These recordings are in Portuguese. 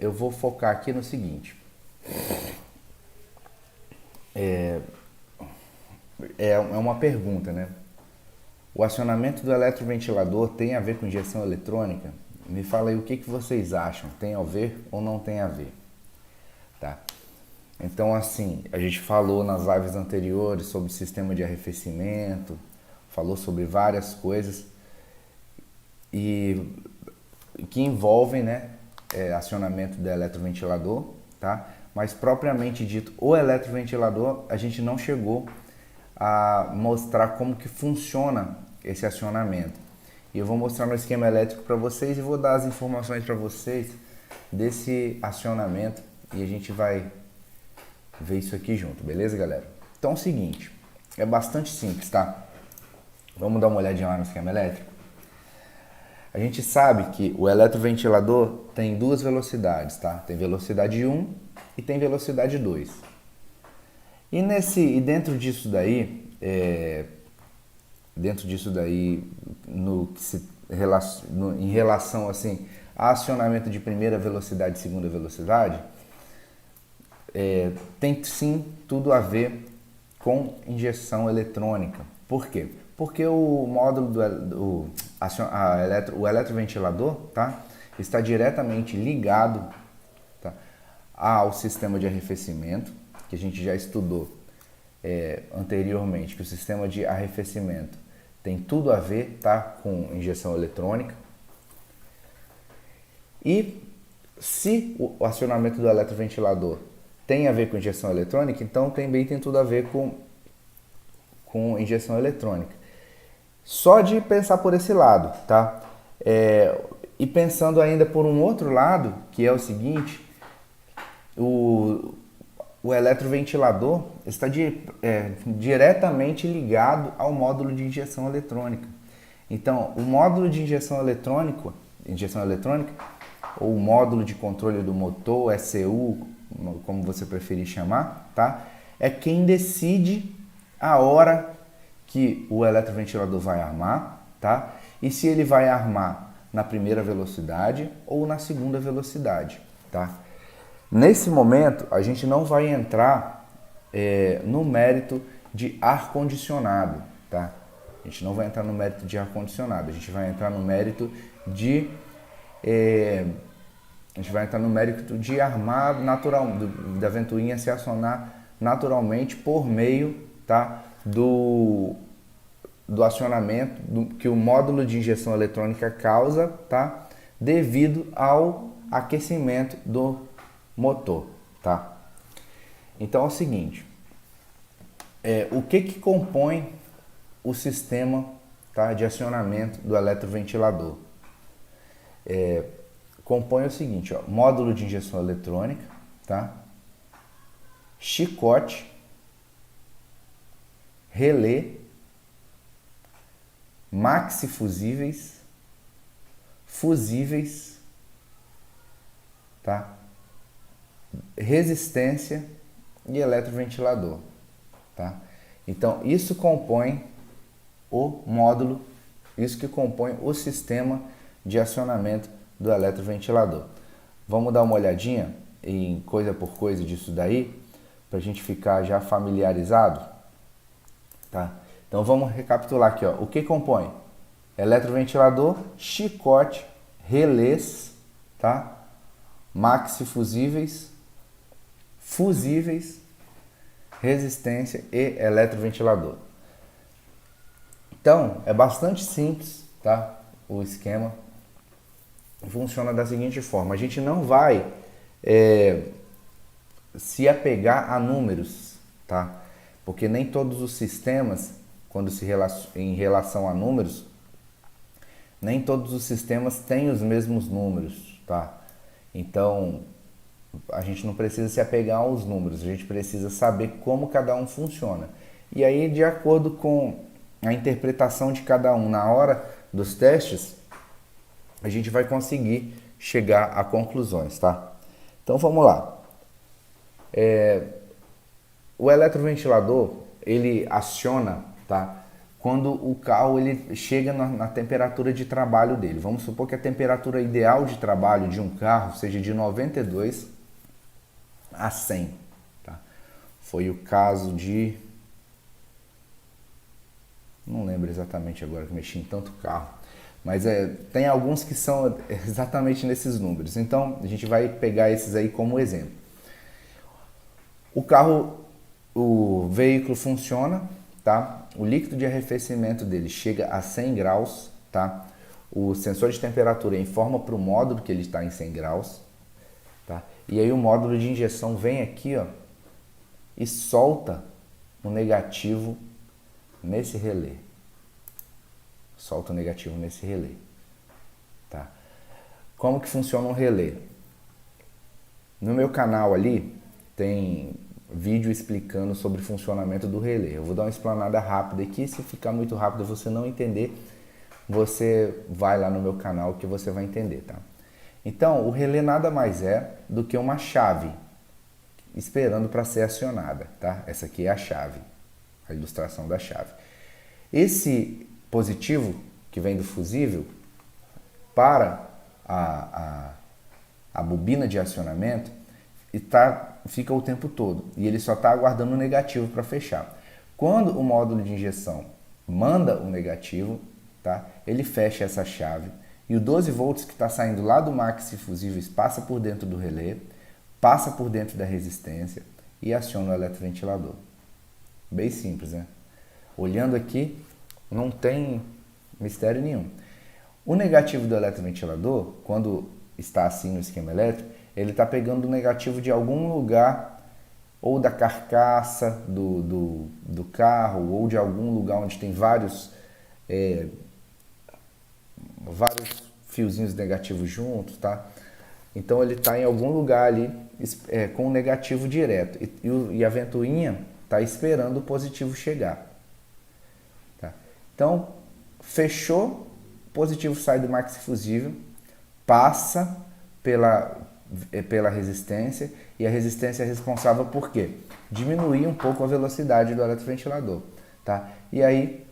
eu vou focar aqui no seguinte. É uma pergunta, né? O acionamento do eletroventilador tem a ver com injeção eletrônica? Me fala aí o que vocês acham. Tem a ver ou não tem a ver? Tá? Então, assim, a gente falou nas lives anteriores sobre sistema de arrefecimento, falou sobre várias coisas e que envolvem, né, acionamento do eletroventilador, tá? Mas propriamente dito, o eletroventilador, a gente não chegou a mostrar como que funciona esse acionamento. E eu vou mostrar no esquema elétrico para vocês e vou dar as informações para vocês desse acionamento e a gente vai ver isso aqui junto, beleza, galera? Então é o seguinte, é bastante simples, tá? Vamos dar uma olhadinha lá no esquema elétrico. A gente sabe que o eletroventilador tem duas velocidades, tá? Tem velocidade 1 e tem velocidade 2. E dentro disso daí, em relação assim, a acionamento de primeira velocidade e segunda velocidade, tem sim tudo a ver com injeção eletrônica. Por quê? Porque o módulo o eletroventilador, tá, está diretamente ligado, tá, ao sistema de arrefecimento, que a gente já estudou anteriormente, que o sistema de arrefecimento tem tudo a ver, tá, com injeção eletrônica. E se o acionamento do eletroventilador tem a ver com injeção eletrônica, então também tem tudo a ver com injeção eletrônica. Só de pensar por esse lado, tá? E pensando ainda por um outro lado, que é o seguinte, o eletroventilador está diretamente ligado ao módulo de injeção eletrônica. Então, o módulo de injeção eletrônica, ou o módulo de controle do motor, ECU, como você preferir chamar, tá? É quem decide a hora que o eletroventilador vai armar, tá? E se ele vai armar na primeira velocidade ou na segunda velocidade, tá? Nesse momento, a gente não vai entrar no mérito de ar-condicionado, tá? A gente não vai entrar no mérito de ar-condicionado, a gente vai entrar no mérito de armar natural, da ventoinha se acionar naturalmente por meio, tá, do acionamento que o módulo de injeção eletrônica causa, tá, devido ao aquecimento do motor, tá? Então é o seguinte, o que compõe o sistema, tá, de acionamento do eletroventilador? Compõe o seguinte, ó, módulo de injeção eletrônica, tá? Chicote, relé, maxi fusíveis, tá? Resistência e eletroventilador, tá? Então, isso compõe o módulo, isso que compõe o sistema de acionamento do eletroventilador. Vamos dar uma olhadinha em coisa por coisa disso daí, para a gente ficar já familiarizado, tá? Então vamos recapitular aqui, ó. O que compõe? Eletroventilador, chicote, relés, tá? Maxi fusíveis, resistência e eletroventilador. Então, é bastante simples, tá? O esquema funciona da seguinte forma: a gente não vai se apegar a números, tá? Porque nem todos os sistemas, quando em relação a números, nem todos os sistemas têm os mesmos números, tá? Então, a gente não precisa se apegar aos números, a gente precisa saber como cada um funciona. E aí, de acordo com a interpretação de cada um na hora dos testes, a gente vai conseguir chegar a conclusões, tá? Então vamos lá. O eletroventilador, ele aciona, tá, quando o carro ele chega na temperatura de trabalho dele. Vamos supor que a temperatura ideal de trabalho de um carro seja de 92 a 100. Tá? Foi o caso de... Não lembro exatamente agora que mexi em tanto carro. Mas tem alguns que são exatamente nesses números. Então, a gente vai pegar esses aí como exemplo. O carro, o veículo funciona, tá? O líquido de arrefecimento dele chega a 100 graus, tá? O sensor de temperatura informa para o módulo que ele está em 100 graus, tá? E aí o módulo de injeção vem aqui, ó, e solta o negativo nesse relé. Solta o negativo nesse relé, tá? Como que funciona um relé? No meu canal ali tem vídeo explicando sobre o funcionamento do relé. Eu vou dar uma explanada rápida aqui, se ficar muito rápido e você não entender, você vai lá no meu canal que você vai entender, tá? Então, o relé nada mais é do que uma chave esperando para ser acionada, tá? Essa aqui é a chave, a ilustração da chave. Esse positivo que vem do fusível para a bobina de acionamento fica o tempo todo e ele só está aguardando o negativo para fechar. Quando o módulo de injeção manda o negativo, tá? Ele fecha essa chave e o 12 volts que está saindo lá do maxi fusíveis passa por dentro do relé, passa por dentro da resistência e aciona o eletroventilador. Bem simples, né? Olhando aqui, não tem mistério nenhum. O negativo do eletroventilador, quando está assim no esquema elétrico, ele está pegando o negativo de algum lugar, ou da carcaça do carro, ou de algum lugar onde tem vários fiozinhos negativos juntos, tá? Então ele está em algum lugar ali com o negativo direto e a ventoinha está esperando o positivo chegar. Tá? Então, fechou, o positivo sai do maxi fusível, passa pela resistência e a resistência é responsável por quê? Diminuir um pouco a velocidade do eletroventilador. Tá? E aí,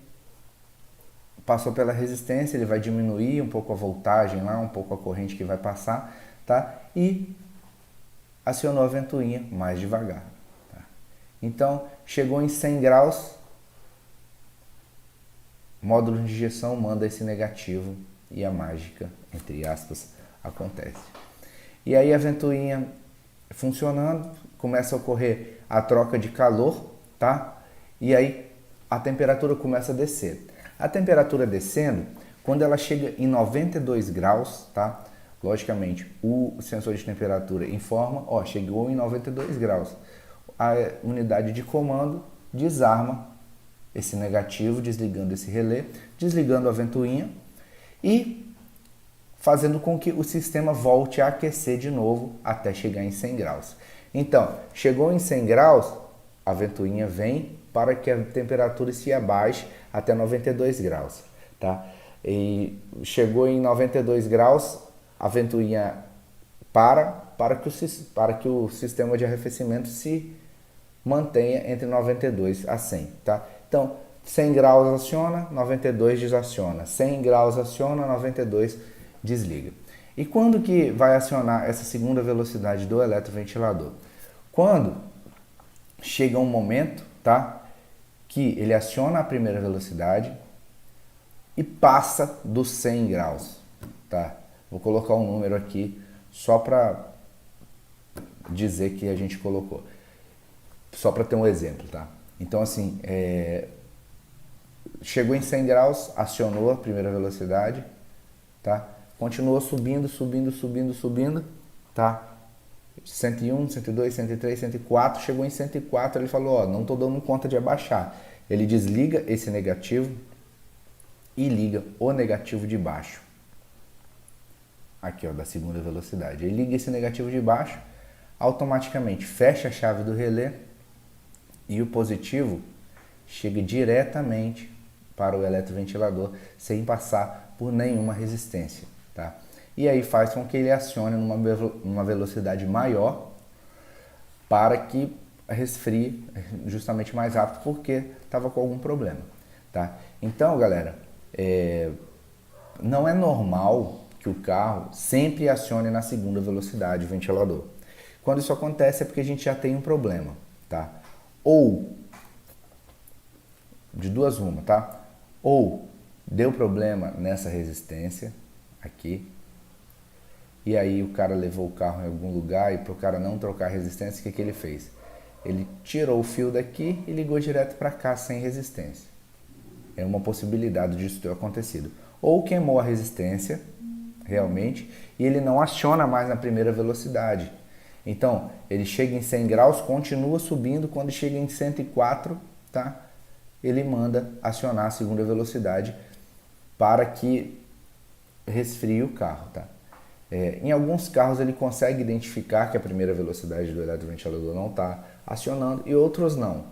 passou pela resistência, ele vai diminuir um pouco a voltagem lá, um pouco a corrente que vai passar, tá? E acionou a ventoinha mais devagar. Tá? Então, chegou em 100 graus, módulo de injeção manda esse negativo e a mágica, entre aspas, acontece. E aí a ventoinha funcionando, começa a ocorrer a troca de calor, tá? E aí a temperatura começa a descer. A temperatura descendo, quando ela chega em 92 graus, tá? Logicamente, o sensor de temperatura informa, ó, chegou em 92 graus. A unidade de comando desarma esse negativo, desligando esse relé, desligando a ventoinha e fazendo com que o sistema volte a aquecer de novo até chegar em 100 graus. Então, chegou em 100 graus, a ventoinha vem para que a temperatura se abaixe até 92 graus. Tá? E chegou em 92 graus, a ventoinha para que o sistema de arrefecimento se mantenha entre 92 a 100. Tá? Então, 100 graus aciona, 92 desaciona. 100 graus aciona, 92 desliga. E quando que vai acionar essa segunda velocidade do eletroventilador? Quando chega um momento, tá, que ele aciona a primeira velocidade e passa dos 100 graus. Tá? Vou colocar um número aqui só para dizer que a gente colocou. Só para ter um exemplo, tá? Então, assim, chegou em 100 graus, acionou a primeira velocidade, tá? Continuou subindo, tá? 101, 102, 103, 104, chegou em 104, ele falou, ó, não tô dando conta de abaixar. Ele desliga esse negativo e liga o negativo de baixo. Aqui, ó, da segunda velocidade. Ele liga esse negativo de baixo, automaticamente fecha a chave do relé e o positivo chega diretamente para o eletroventilador sem passar por nenhuma resistência. Tá? E aí faz com que ele acione numa velocidade maior para que resfrie justamente mais rápido porque estava com algum problema. tá? Então, galera, não é normal que o carro sempre acione na segunda velocidade o ventilador. Quando isso acontece é porque a gente já tem um problema, tá? Ou, de duas uma, tá? Ou deu problema nessa resistência aqui, e aí o cara levou o carro em algum lugar e para o cara não trocar a resistência, o que ele fez? Ele tirou o fio daqui e ligou direto para cá sem resistência. É uma possibilidade disso ter acontecido. Ou queimou a resistência, realmente, e ele não aciona mais na primeira velocidade. Então, ele chega em 100 graus, continua subindo, quando chega em 104, tá? Ele manda acionar a segunda velocidade para que resfrie o carro, tá? Em alguns carros ele consegue identificar que a primeira velocidade do eletroventilador não está acionando e outros não.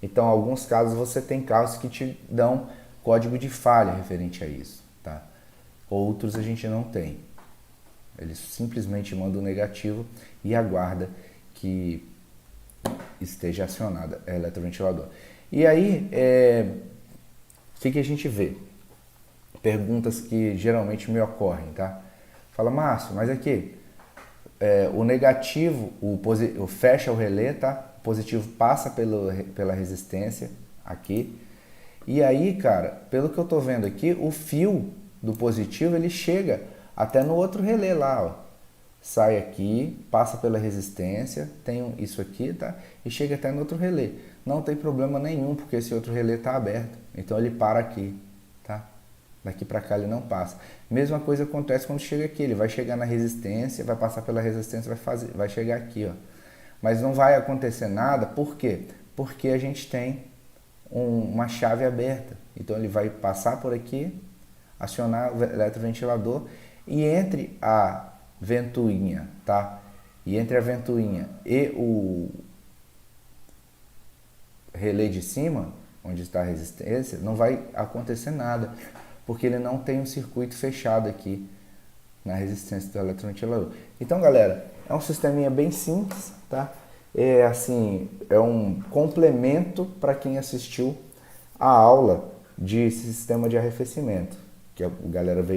Então, em alguns casos você tem carros que te dão código de falha referente a isso, tá? Outros a gente não tem. Ele simplesmente manda o negativo e aguarda que esteja acionado o eletroventilador. E aí, o que a gente vê? Perguntas que geralmente me ocorrem, tá? Fala, Márcio, mas aqui, o negativo, fecha o relé, tá? O positivo passa pela resistência aqui. E aí, cara, pelo que eu tô vendo aqui, o fio do positivo, ele chega até no outro relé lá, ó. Sai aqui, passa pela resistência, tem isso aqui, tá? E chega até no outro relé. Não tem problema nenhum, porque esse outro relé tá aberto. Então ele para aqui, tá? Daqui para cá ele não passa. Mesma coisa acontece quando chega aqui. Ele vai chegar na resistência, vai passar pela resistência, vai chegar aqui, ó. Mas não vai acontecer nada, por quê? Porque a gente tem uma chave aberta. Então ele vai passar por aqui, acionar o eletroventilador e entre a ventoinha, tá? E entre a ventoinha e o relé de cima, onde está a resistência, não vai acontecer nada, porque ele não tem um circuito fechado aqui na resistência do eletroventilador. Então, galera, é um sisteminha bem simples, tá? É um complemento para quem assistiu a aula de sistema de arrefecimento, que a galera veio